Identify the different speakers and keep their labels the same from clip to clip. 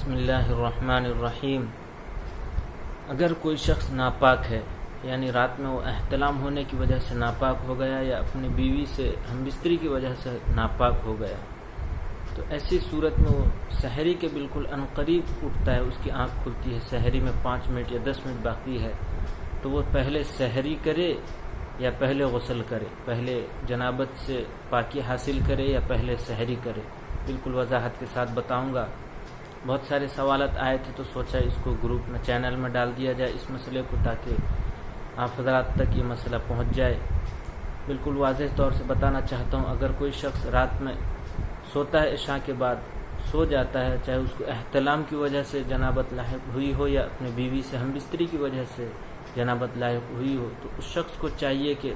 Speaker 1: بسم اللہ الرحمن الرحیم۔ اگر کوئی شخص ناپاک ہے، یعنی رات میں وہ احتلام ہونے کی وجہ سے ناپاک ہو گیا یا اپنی بیوی سے ہم بستری کی وجہ سے ناپاک ہو گیا، تو ایسی صورت میں وہ سحری کے بالکل عنقریب اٹھتا ہے، اس کی آنکھ کھلتی ہے، سحری میں 5 منٹ یا 10 منٹ باقی ہے، تو وہ پہلے سحری کرے یا پہلے غسل کرے، پہلے جنابت سے پاکی حاصل کرے یا پہلے سحری کرے، بالکل وضاحت کے ساتھ بتاؤں گا۔ بہت سارے سوالات آئے تھے تو سوچا اس کو گروپ میں چینل میں ڈال دیا جائے اس مسئلے کو، تاکہ آپ حضرات تک یہ مسئلہ پہنچ جائے۔ بالکل واضح طور سے بتانا چاہتا ہوں، اگر کوئی شخص رات میں سوتا ہے، عشاء کے بعد سو جاتا ہے، چاہے اس کو احتلام کی وجہ سے جنابت لاحق ہوئی ہو یا اپنی بیوی سے ہم بستری کی وجہ سے جنابت لاحق ہوئی ہو، تو اس شخص کو چاہیے کہ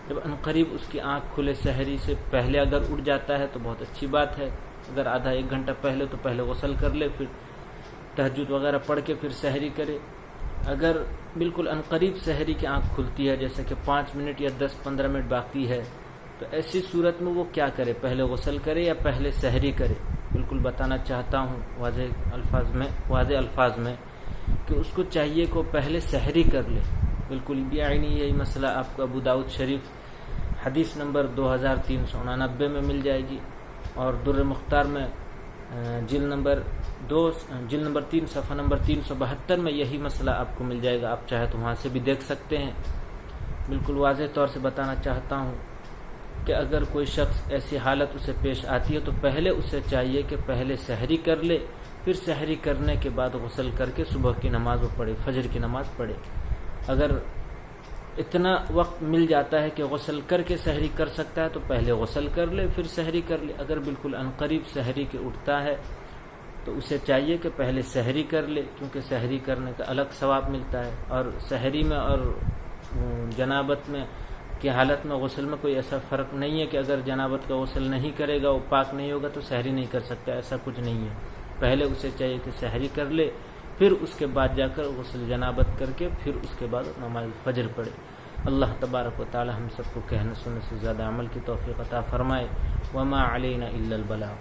Speaker 1: جب عنقریب اس کی آنکھ کھلے، سحری سے پہلے اگر اٹھ جاتا ہے تو بہت اچھی بات ہے، اگر آدھا 1 گھنٹہ پہلے تو پہلے غسل کر لے، پھر تہجد وغیرہ پڑھ کے پھر سحری کرے۔ اگر بالکل عنقریب سحری کی آنکھ کھلتی ہے، جیسے کہ 5 منٹ یا 10-15 منٹ باقی ہے، تو ایسی صورت میں وہ کیا کرے، پہلے غسل کرے یا پہلے سحری کرے؟ بالکل بتانا چاہتا ہوں واضح الفاظ میں کہ اس کو چاہیے کہ پہلے سحری کر لے۔ بالکل یہی مسئلہ آپ کو ابو داؤد شریف حدیث نمبر 2389 میں مل جائے گی، اور در مختار میں جلد نمبر 3 صفحہ نمبر 372 میں یہی مسئلہ آپ کو مل جائے گا، آپ چاہے تو وہاں سے بھی دیکھ سکتے ہیں۔ بالکل واضح طور سے بتانا چاہتا ہوں کہ اگر کوئی شخص ایسی حالت اسے پیش آتی ہے تو پہلے اسے چاہیے کہ پہلے سحری کر لے، پھر سحری کرنے کے بعد غسل کر کے صبح کی نماز وہ پڑھے، فجر کی نماز پڑھے۔ اگر اتنا وقت مل جاتا ہے کہ غسل کر کے سحری کر سکتا ہے تو پہلے غسل کر لے پھر سحری کر لے۔ اگر بالکل عنقریب سحری کے اٹھتا ہے تو اسے چاہیے کہ پہلے سحری کر لے، کیونکہ سحری کرنے کا الگ ثواب ملتا ہے، اور سحری میں اور جنابت میں کی حالت میں غسل میں کوئی ایسا فرق نہیں ہے کہ اگر جنابت کا غسل نہیں کرے گا، وہ پاک نہیں ہوگا تو سحری نہیں کر سکتا، ایسا کچھ نہیں ہے۔ پہلے اسے چاہیے کہ سحری کر لے، پھر اس کے بعد جا کر غسل جنابت کر کے پھر اس کے بعد نماز فجر پڑھے۔ اللہ تبارک و تعالی ہم سب کو کہنے سننے سے زیادہ عمل کی توفیق عطا فرمائے۔ وما علینا الا البلاغ۔